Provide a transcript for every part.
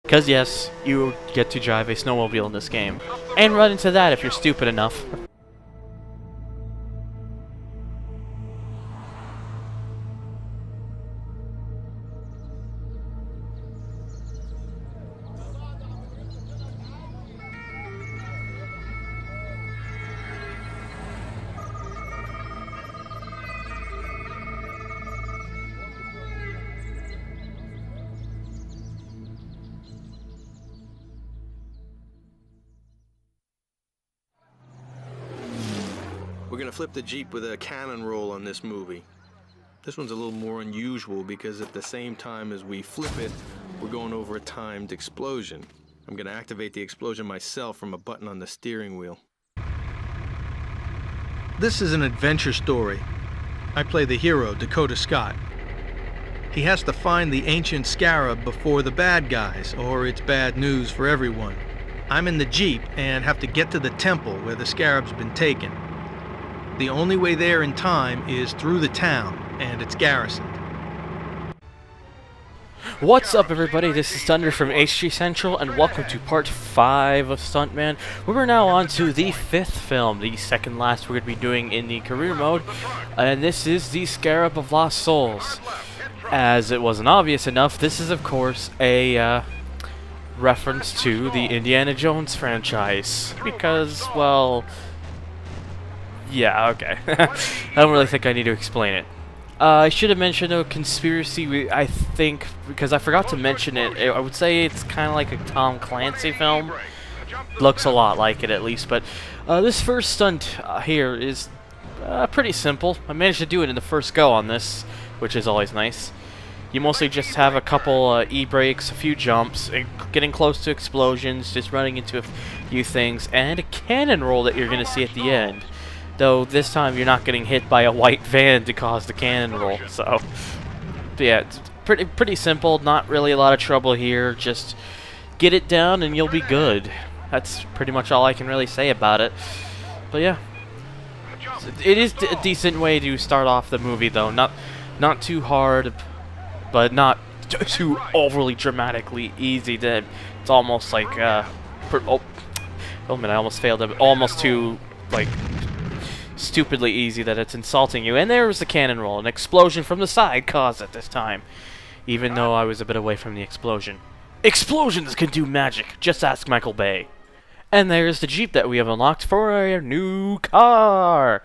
Because yes, you get to drive a snowmobile in this game. And run into that if you're stupid enough. We're gonna flip the Jeep with a cannon roll on this movie. This one's a little more unusual because at the same time as we flip it, we're going over a timed explosion. I'm gonna activate the explosion myself from a button on the steering wheel. This is an adventure story. I play the hero, Dakota Scott. He has to find the ancient Scarab before the bad guys, or it's bad news for everyone. I'm in the Jeep and have to get to the temple where the Scarab's been taken. The only way there in time is through the town, and it's garrisoned. What's up, everybody? This is Thunder from HG Central, and welcome to part 5 of Stuntman. We're now on to the 5th film, the second last we're going to be doing in the career mode, and this is the Scarab of Lost Souls. As it wasn't obvious enough, this is of course a reference to the Indiana Jones franchise, because, well, yeah, okay. I don't really think I need to explain it. I should have mentioned a conspiracy, I think, because I forgot to mention it. I would say it's kind of like a Tom Clancy film. Looks a lot like it, at least. But this first stunt here is pretty simple. I managed to do it in the first go on this, which is always nice. You mostly just have a couple e-brakes, a few jumps, getting close to explosions, just running into a few things, and a cannon roll that you're going to see at the end. Though this time you're not getting hit by a white van to cause the cannon roll, so but yeah, it's pretty simple. Not really a lot of trouble here. Just get it down and you'll be good. That's pretty much all I can really say about it. But yeah, it is a decent way to start off the movie, though. Not too hard, but not too overly dramatically easy. That it's almost like oh man, I almost failed. Almost too like stupidly easy that it's insulting you. And there was the cannon roll. An explosion from the side caused it this time, even though I was a bit away from the explosion. Explosions can do magic. Just ask Michael Bay. And there's the Jeep that we have unlocked for our new car.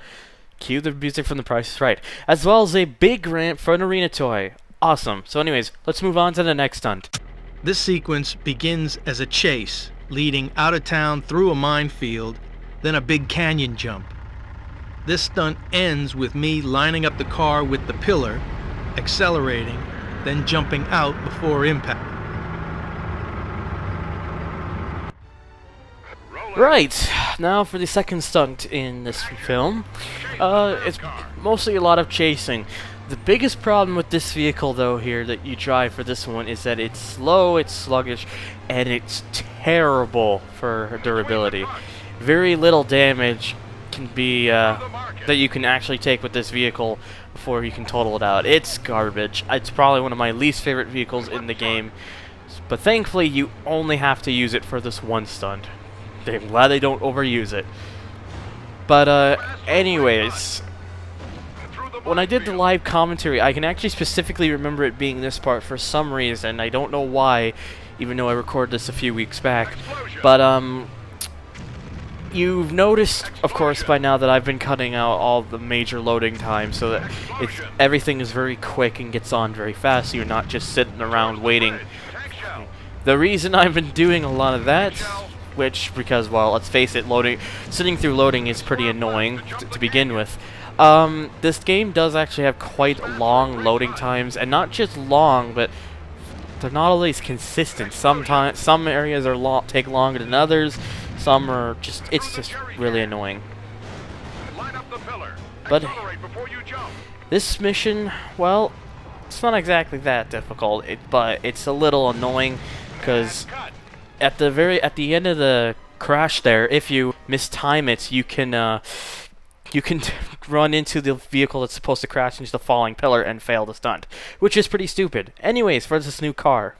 Cue the music from The Price is Right, as well as a big ramp for an arena toy. Awesome. So anyways, let's move on to the next stunt. This sequence begins as a chase, leading out of town through a minefield, then a big canyon jump. This stunt ends with me lining up the car with the pillar, accelerating, then jumping out before impact. Right, now for the second stunt in this film. It's mostly a lot of chasing. The biggest problem with this vehicle, though, here that you drive for this one is that it's slow, it's sluggish, and it's terrible for durability. Very little damage can be that you can actually take with this vehicle before you can total it out. It's garbage. It's probably one of my least favorite vehicles in the game, but thankfully you only have to use it for this one stunt. I'm glad they don't overuse it. But anyways, when I did the live commentary, I can actually specifically remember it being this part for some reason. I don't know why, even though I recorded this a few weeks back. But you've noticed, of course, by now that I've been cutting out all the major loading times so that everything is very quick and gets on very fast, so you're not just sitting around waiting. The reason I've been doing a lot of that, because, well, let's face it, sitting through loading is pretty annoying to begin with. This game does actually have quite long loading times, and not just long, but they're not always consistent. Sometimes some areas take longer than others. Some are it's just really annoying. But this mission, well, it's not exactly that difficult, but it's a little annoying because at the end of the crash there, if you mistime it, you can run into the vehicle that's supposed to crash into the falling pillar and fail the stunt, which is pretty stupid. Anyways, for this new car,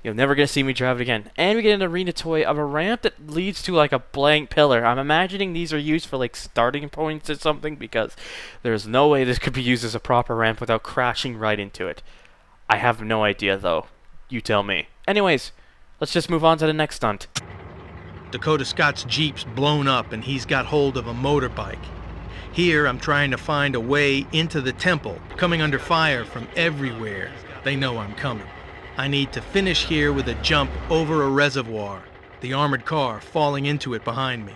You're never going to see me drive it again. And we get an arena toy of a ramp that leads to like a blank pillar. I'm imagining these are used for like starting points or something, because there's no way this could be used as a proper ramp without crashing right into it. I have no idea though. You tell me. Anyways, let's just move on to the next stunt. Dakota Scott's Jeep's blown up and he's got hold of a motorbike. Here I'm trying to find a way into the temple, coming under fire from everywhere. They know I'm coming. I need to finish here with a jump over a reservoir, the armored car falling into it behind me.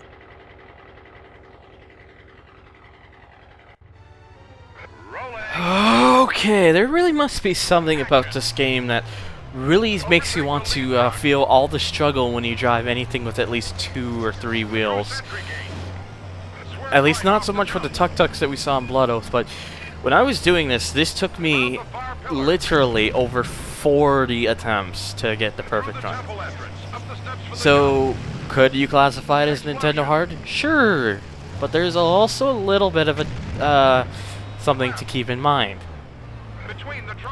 Okay, there really must be something about this game that really makes you want to feel all the struggle when you drive anything with at least 2 or 3 wheels. At least not so much with the tuk-tuks that we saw in Blood Oath, but when I was doing this, this took me literally over 40 attempts to get the perfect run. So, could you classify it as Nintendo hard? Sure, but there's also a little bit of a something to keep in mind.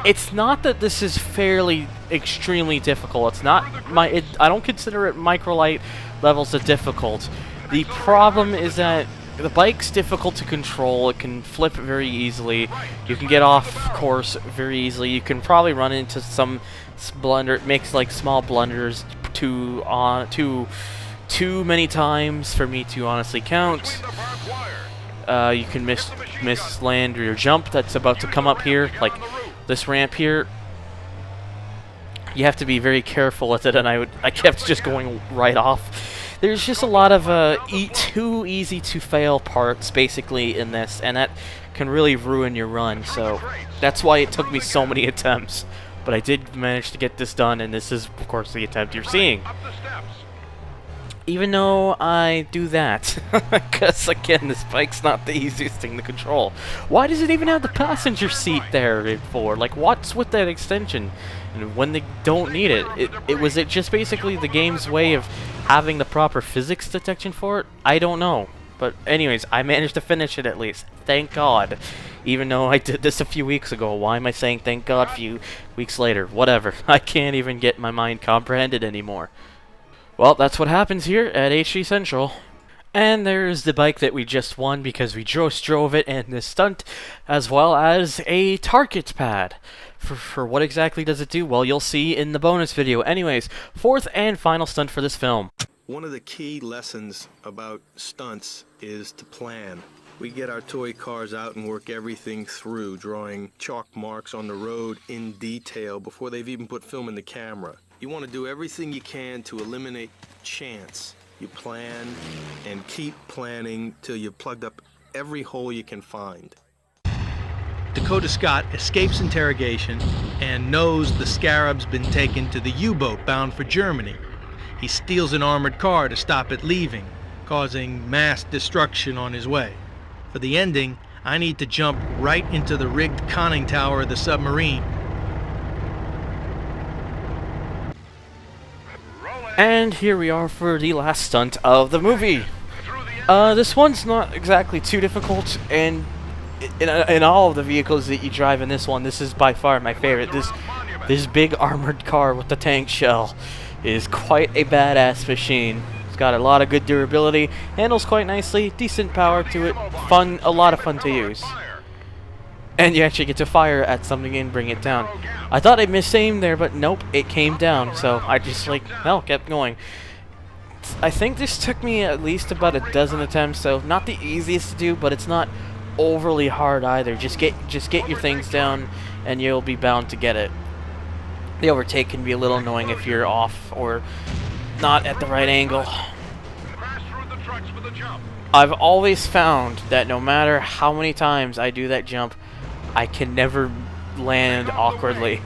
It's not that this is fairly extremely difficult. It's not I don't consider it micro-light levels of difficult. The problem is that the bike's difficult to control. It can flip very easily. You can get off course very easily. You can probably run into some blunder. It makes like small blunders too many times for me to honestly count. You can miss land or your jump that's about to come up here, like this ramp here. You have to be very careful with it, and I kept just going right off. There's just a lot of too easy to fail parts basically in this, and that can really ruin your run. So that's why it took me so many attempts. But I did manage to get this done, and this is of course the attempt you're seeing. Even though I do that, because again, this bike's not the easiest thing to control. Why does it even have the passenger seat there for? Like, what's with that extension? And when they don't need it, was it just basically the game's way of having the proper physics detection for it? I don't know. But anyways, I managed to finish it at least. Thank God. Even though I did this a few weeks ago. Why am I saying thank God a few weeks later? Whatever. I can't even get my mind comprehended anymore. Well, that's what happens here at HG Central. And there's the bike that we just won because we just drove it in this stunt, as well as a target pad. For what exactly does it do? Well, you'll see in the bonus video. Anyways, 4th and final stunt for this film. One of the key lessons about stunts is to plan. We get our toy cars out and work everything through, drawing chalk marks on the road in detail before they've even put film in the camera. You want to do everything you can to eliminate chance. You plan and keep planning till you've plugged up every hole you can find. Dakota Scott escapes interrogation and knows the Scarab's been taken to the U-boat bound for Germany. He steals an armored car to stop it leaving, causing mass destruction on his way. For the ending, I need to jump right into the rigged conning tower of the submarine. And here we are for the last stunt of the movie. This one's not exactly too difficult, and in all of the vehicles that you drive in this one, this is by far my favorite. This big armored car with the tank shell is quite a badass machine. It's got a lot of good durability, handles quite nicely, decent power to it, a lot of fun to use. And you actually get to fire at something and bring it down. I thought I misaimed there, but nope, it came down. So I just kept going. I think this took me at least about a dozen attempts, so not the easiest to do, but it's not overly hard either. Just get your things down, and you'll be bound to get it. The overtake can be a little annoying if you're off or not at the right angle. I've always found that no matter how many times I do that jump, I can never land awkwardly.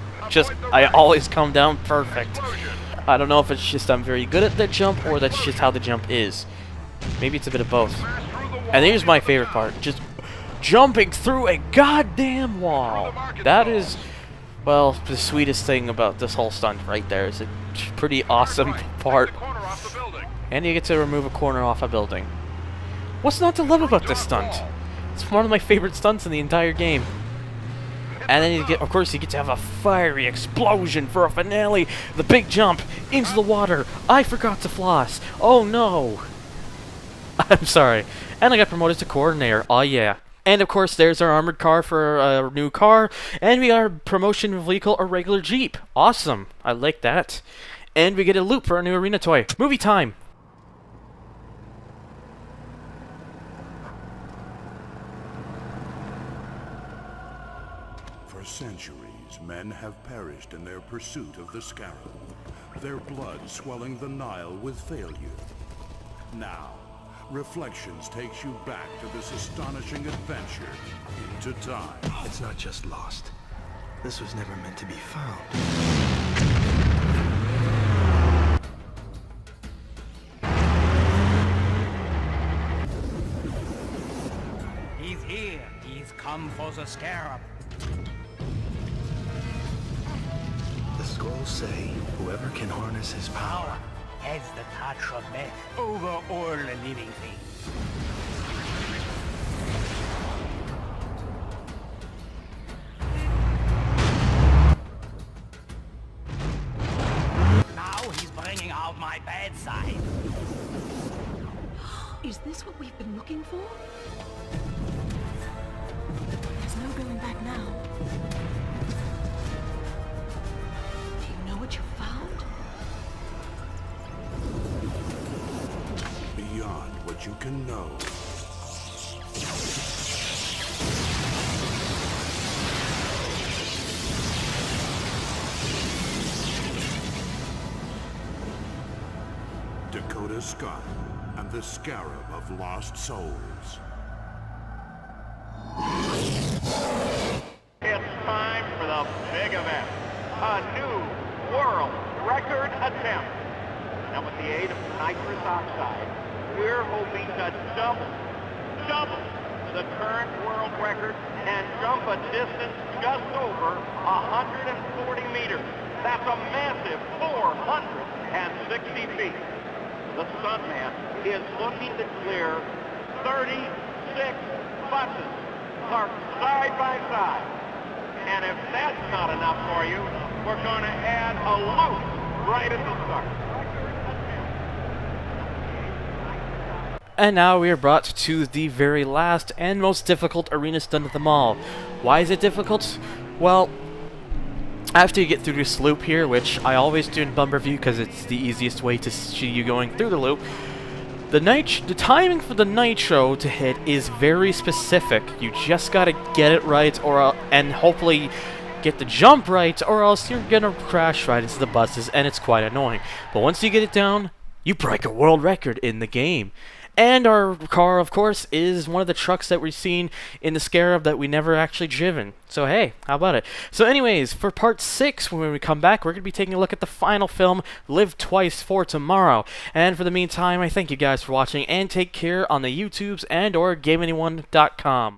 I always come down perfect. I don't know if it's just I'm very good at that jump or that's just how the jump is. Maybe it's a bit of both. And here's my favorite part. Just jumping through a goddamn wall. That is, well, the sweetest thing about this whole stunt right there. It's a pretty awesome part. And you get to remove a corner off a building. What's not to love about this stunt? It's one of my favorite stunts in the entire game. And then of course, you get to have a fiery explosion for a finale. The big jump into the water. I forgot to floss. Oh no. I'm sorry. And I got promoted to coordinator. Oh yeah. And of course, there's our armored car for a new car. And we got a promotion vehicle, a regular Jeep. Awesome. I like that. And we get a loop for our new arena toy. Movie time. For centuries, men have perished in their pursuit of the Scarab, their blood swelling the Nile with failure. Now, Reflections takes you back to this astonishing adventure into time. It's not just lost. This was never meant to be found. He's here. He's come for the Scarab. The scrolls say whoever can harness his power Has the touch of death over all the living things. Now he's bringing out my bad side. Is this what we've been looking for? There's no going back now. Do you know what you found? Beyond what you can know. Dakota Scott and the Scarab of Lost Souls. It's time for the big event. A new world record attempt. And with the aid of nitrous oxide, we're hoping to double the current world record and jump a distance just over 140 meters. That's a massive 460 feet. The Stuntman is looking to clear 36 buses parked side by side. And if that's not enough for you, we're going to add a loop right at the start. And now we are brought to the very last and most difficult arena stunt of them all. Why is it difficult? Well, after you get through this loop here, which I always do in bumper view because it's the easiest way to see you going through the loop, the timing for the nitro to hit is very specific. You just gotta get it right, and hopefully get the jump right, or else you're gonna crash right into the buses, and it's quite annoying. But once you get it down, you break a world record in the game. And our car, of course, is one of the trucks that we've seen in the Scarab that we never actually driven. So hey, how about it? So anyways, for part 6, when we come back, we're going to be taking a look at the final film, Live Twice for Tomorrow. And for the meantime, I thank you guys for watching, and take care on the YouTubes and or GameAnyone.com.